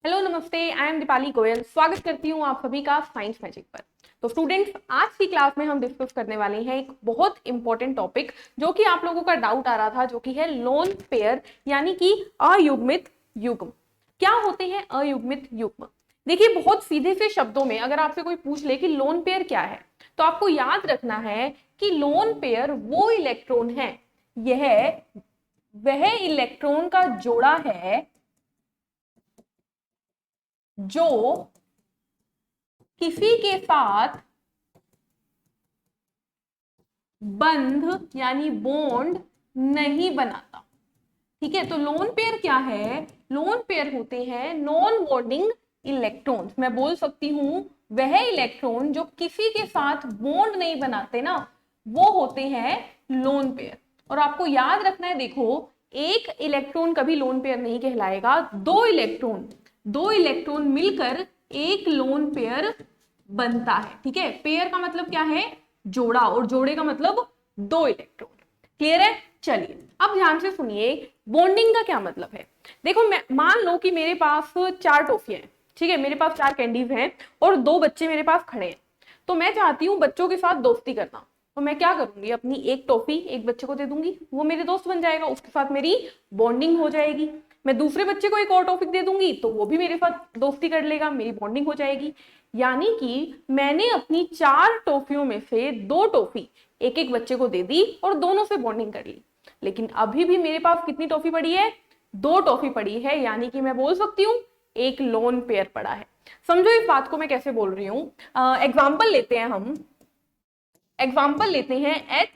Hello नमस्ते, I am Deepali Goyal. स्वागत करती हूँ आप सभी का साइंस मैजिक पर। तो स्टूडेंट्स, आज की क्लास में हम डिस्कस करने वाले हैं एक बहुत इंपॉर्टेंट टॉपिक जो कि आप लोगों का डाउट आ रहा था, जो कि है लोन पेयर यानी कि अयुग्मित युग्म। क्या होते हैं अयुग्मित युग्म? देखिए, बहुत सीधे से शब्दों में अगर आपसे कोई पूछ ले कि लोन पेयर क्या है, तो आपको याद रखना है कि लोन पेयर वो इलेक्ट्रॉन है, यह वह इलेक्ट्रॉन का जोड़ा है जो किसी के साथ बंध यानी बॉन्ड नहीं बनाता। ठीक है, तो लोन पेयर क्या है? लोन पेयर होते हैं नॉन बॉन्डिंग इलेक्ट्रॉन्स। मैं बोल सकती हूं वह इलेक्ट्रॉन जो किसी के साथ बॉन्ड नहीं बनाते ना, वो होते हैं लोन पेयर। और आपको याद रखना है, देखो, एक इलेक्ट्रॉन कभी लोन पेयर नहीं कहलाएगा। दो इलेक्ट्रॉन मिलकर एक लोन पेयर बनता है। ठीक है, पेयर का मतलब क्या है? जोड़ा, और जोड़े का मतलब दो इलेक्ट्रॉन। क्लियर है? चलिए अब ध्यान से सुनिए, बॉन्डिंग का क्या मतलब है। देखो, मैं मान लो कि मेरे पास 4 टॉफियां हैं। ठीक है, मेरे पास 4 कैंडीज हैं और 2 बच्चे मेरे पास खड़े हैं। तो मैं चाहती हूँ बच्चों के साथ दोस्ती करना। तो मैं क्या करूंगी, अपनी एक टॉफी एक बच्चे को दे दूंगी, वो मेरे दोस्त बन जाएगा, उसके साथ मेरी बॉन्डिंग हो जाएगी। मैं दूसरे बच्चे को एक और टॉफी दे दूंगी तो वो भी मेरे साथ दोस्ती कर लेगा, मेरी बॉन्डिंग हो जाएगी। यानी कि मैंने अपनी 4 टॉफियों में से 2 टॉफी एक एक बच्चे को दे दी और दोनों से बॉन्डिंग कर ली। लेकिन अभी भी मेरे पास कितनी टॉफी पड़ी है? 2 टॉफी पड़ी है, यानी कि मैं बोल सकती हूँ एक लोन पेयर पड़ा है। समझो इस बात को मैं कैसे बोल रही हूँ। एग्जाम्पल लेते हैं हम। एग्जाम्पल लेते हैं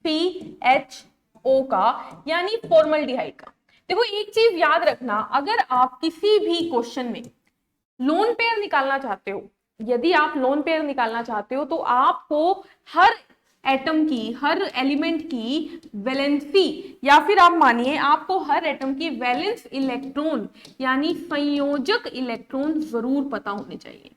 HCHO का, यानी फॉर्मल्डिहाइड का। देखो, एक चीज याद रखना, अगर आप किसी भी क्वेश्चन में लोन पेयर निकालना चाहते हो, यदि आप लोन पेयर निकालना चाहते हो, तो आपको हर एटम की, हर एलिमेंट की वैलेंसी, या फिर आप मानिए आपको हर एटम की वैलेंस इलेक्ट्रॉन यानी संयोजक इलेक्ट्रॉन जरूर पता होने चाहिए।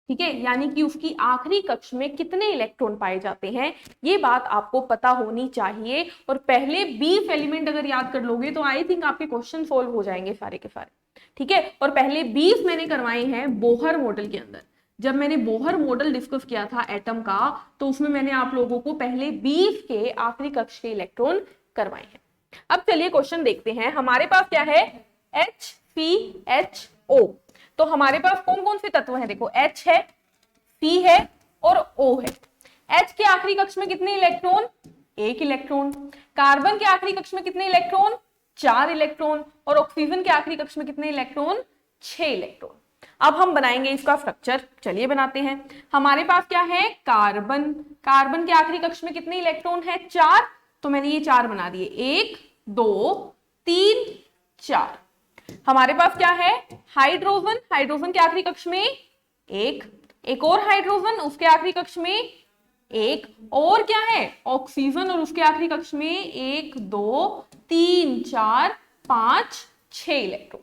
ठीक है, यानी कि उसकी आखिरी कक्ष में कितने इलेक्ट्रॉन पाए जाते हैं, ये बात आपको पता होनी चाहिए। और पहले 20 एलिमेंट अगर याद कर लोगे तो आई थिंक आपके क्वेश्चन सोल्व हो जाएंगे सारे के सारे। ठीक है, और पहले 20 मैंने करवाए हैं बोहर मॉडल के अंदर। जब मैंने बोहर मॉडल डिस्कस किया था एटम का, तो उसमें मैंने आप लोगों को पहले 20 के आखिरी कक्ष के इलेक्ट्रॉन करवाए हैं। अब चलिए क्वेश्चन देखते हैं। हमारे पास क्या है? HCHO। तो हमारे पास कौन कौन से तत्व हैं? देखो, H है, C है और O है। H के आखिरी कक्ष में कितने इलेक्ट्रॉन? 1 इलेक्ट्रॉन। कार्बन के आखिरी कक्ष में कितने इलेक्ट्रॉन? 4 इलेक्ट्रॉन। और ऑक्सीजन के आखिरी कक्ष में कितने इलेक्ट्रॉन? 6 इलेक्ट्रॉन। अब हम बनाएंगे इसका स्ट्रक्चर। चलिए बनाते हैं। हमारे पास क्या है? कार्बन। कार्बन के आखिरी कक्ष में कितने इलेक्ट्रॉन है? 4। तो मैंने ये 4 बना दिए, 1 2 3 4। हमारे पास क्या है? हाइड्रोजन। हाइड्रोजन के आखिरी कक्ष में एक और हाइड्रोजन, उसके आखिरी कक्ष में एक और क्या है? ऑक्सीजन, और उसके आखिरी कक्ष में 1 2 3 4 5 6 इलेक्ट्रॉन।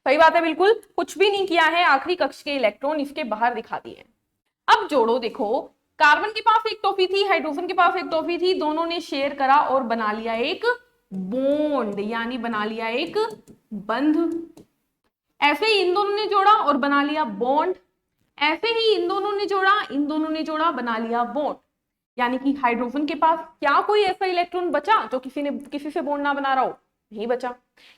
सही बात है, बिल्कुल कुछ भी नहीं किया है, आखिरी कक्ष के इलेक्ट्रॉन इसके बाहर दिखा दिए। अब जोड़ो, देखो, कार्बन के पास एक टॉफी थी, हाइड्रोजन के पास एक टॉफी थी, दोनों ने शेयर करा और बना लिया एक बॉन्ड, यानी बना लिया एक बंध। ऐसे ही इन दोनों ने जोड़ा और बना लिया बॉन्ड। ऐसे ही इन दोनों ने जोड़ा, इन दोनों ने जोड़ा, बना लिया बॉन्ड। यानी कि हाइड्रोजन के पास क्या कोई ऐसा इलेक्ट्रॉन बचा जो किसी से बॉन्ड ना बना रहा हो? नहीं बचा।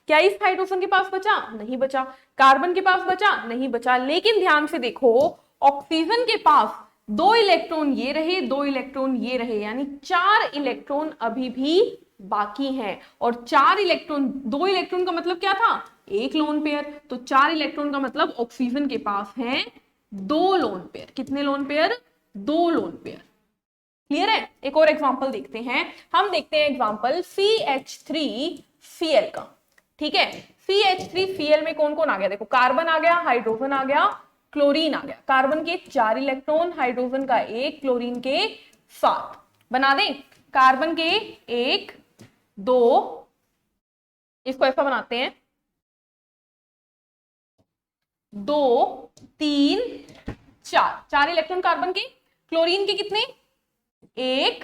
क्या इस हाइड्रोजन के पास बचा? नहीं बचा। कार्बन के पास बचा? नहीं बचा। लेकिन ध्यान से देखो, ऑक्सीजन के पास 2 इलेक्ट्रॉन ये रहे, 2 इलेक्ट्रॉन ये रहे, यानी 4 इलेक्ट्रॉन अभी भी बाकी हैं। और 4 इलेक्ट्रॉन, 2 इलेक्ट्रॉन का मतलब क्या था? एक लोन पेयर। तो 4 इलेक्ट्रॉन का मतलब ऑक्सीजन के पास है 2 लोन पेयर। कितने lone pair? 2 lone pair. Clear है? एक और एग्जांपल देखते हैं। हम देखते हैं एग्जांपल CH3Cl का। ठीक है, CH3Cl में कौन कौन आ गया? देखो, कार्बन आ गया, हाइड्रोजन आ गया, क्लोरीन आ गया। कार्बन के 4 इलेक्ट्रॉन, हाइड्रोजन का 1, क्लोरीन के 7। बना दें? कार्बन के 1 2, इसको ऐसा बनाते हैं, 2 3 4। 4 इलेक्ट्रॉन कार्बन के। क्लोरीन के कितने? 1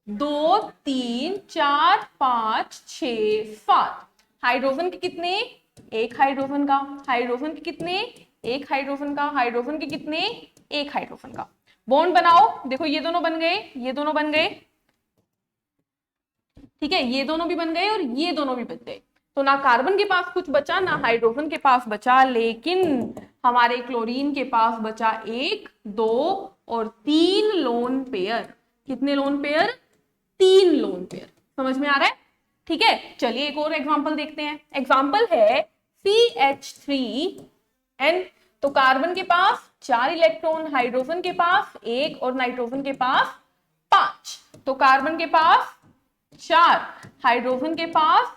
2 3 4 5 6 7। हाइड्रोजन के कितने? एक हाइड्रोजन का, हाइड्रोजन के कितने, एक हाइड्रोजन का, हाइड्रोजन के कितने, एक हाइड्रोजन का। बॉन्ड बनाओ, देखो ये दोनों बन गए, ये दोनों बन गए, ठीक है, ये दोनों भी बन गए और ये दोनों भी बन गए। तो ना कार्बन के पास कुछ बचा, ना हाइड्रोजन के पास बचा, लेकिन हमारे क्लोरीन के पास बचा 1, 2 और 3 लोन पेयर। कितने लोन पेयर, 3 लोन पेयर। समझ में आ रहा है? ठीक है, चलिए एक और एग्जांपल देखते हैं। एग्जांपल है CH3N। तो कार्बन के पास 4 इलेक्ट्रॉन, हाइड्रोजन के पास 1 और नाइट्रोजन के पास 5। तो कार्बन के पास 4, हाइड्रोजन के पास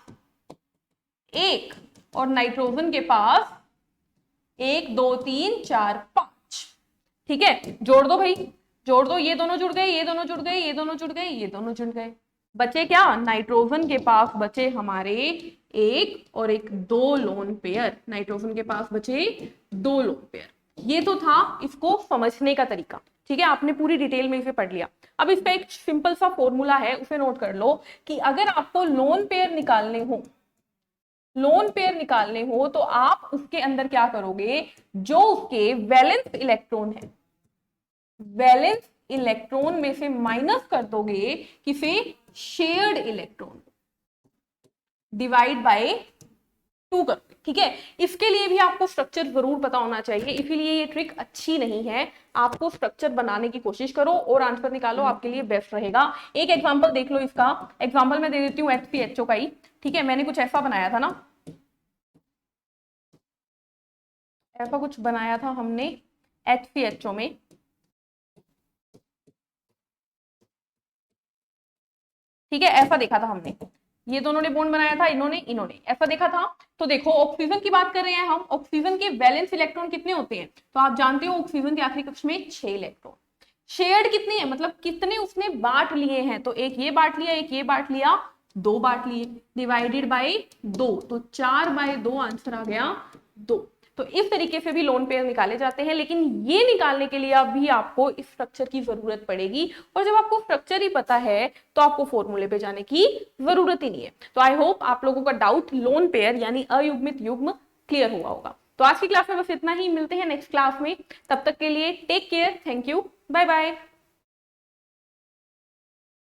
1 और नाइट्रोजन के पास 1 2 3 4 5। ठीक है, जोड़ दो भाई, जोड़ दो, ये दोनों जुड़ गए, ये दोनों जुड़ गए, ये दोनों जुड़ गए, ये दोनों जुड़ गए। बचे क्या, नाइट्रोजन के पास बचे हमारे 1 और 1 2 लोन पेयर। नाइट्रोजन के पास बचे 2 लोन पेयर। ये तो था इसको समझने का तरीका। ठीक है, आपने पूरी डिटेल में इसे पढ़ लिया। अब इसका एक सिंपल सा फॉर्मूला है, उसे नोट कर लो कि अगर आपको लोन पेयर निकालने हो, लोन पेयर निकालने हो तो आप उसके अंदर क्या करोगे, जो उसके वैलेंस इलेक्ट्रॉन है, वैलेंस इलेक्ट्रॉन में से माइनस कर दोगे किसे, शेयर्ड इलेक्ट्रॉन, डिवाइड बाय 2 कर। ठीक है, इसके लिए भी आपको स्ट्रक्चर जरूर पता होना चाहिए, इसीलिए ये ट्रिक अच्छी नहीं है। आपको स्ट्रक्चर बनाने की कोशिश करो और आंसर निकालो, आपके लिए बेस्ट रहेगा। एक एग्जांपल देख लो इसका। एग्जांपल मैं दे देती हूँ HCHO का ही। ठीक है, मैंने कुछ ऐसा बनाया था ना, ऐसा कुछ बनाया था हमने HCHO में। ठीक है, ऐसा देखा था हमने, ये दोनों ने बॉन्ड बनाया था, इन्होंने इन्होंने ऐसा देखा था। तो देखो ऑक्सीजन की बात कर रहे हैं हम, ऑक्सीजन के वैलेंस इलेक्ट्रॉन कितने होते हैं, तो आप जानते हो ऑक्सीजन के आखिरी कक्ष में 6 इलेक्ट्रॉन। शेयर्ड कितने हैं, मतलब कितने उसने बांट लिए हैं, तो एक ये बांट लिया, एक ये बांट लिया, 2 बांट लिए, डिवाइडेड बाय 2, तो 4/2 आंसर आ गया 2। तो इस तरीके से भी लोन पेयर निकाले जाते हैं, लेकिन ये निकालने के लिए अभी आपको इस स्ट्रक्चर की जरूरत पड़ेगी, और जब आपको स्ट्रक्चर ही पता है तो आपको फॉर्मूले पे जाने की जरूरत ही नहीं है। तो आई होप आप लोगों का डाउट लोन पेयर यानी अयुग्मित युग्म क्लियर हुआ होगा। तो आज की क्लास में बस इतना ही, मिलते हैं नेक्स्ट क्लास में, तब तक के लिए take care, thank you, bye bye.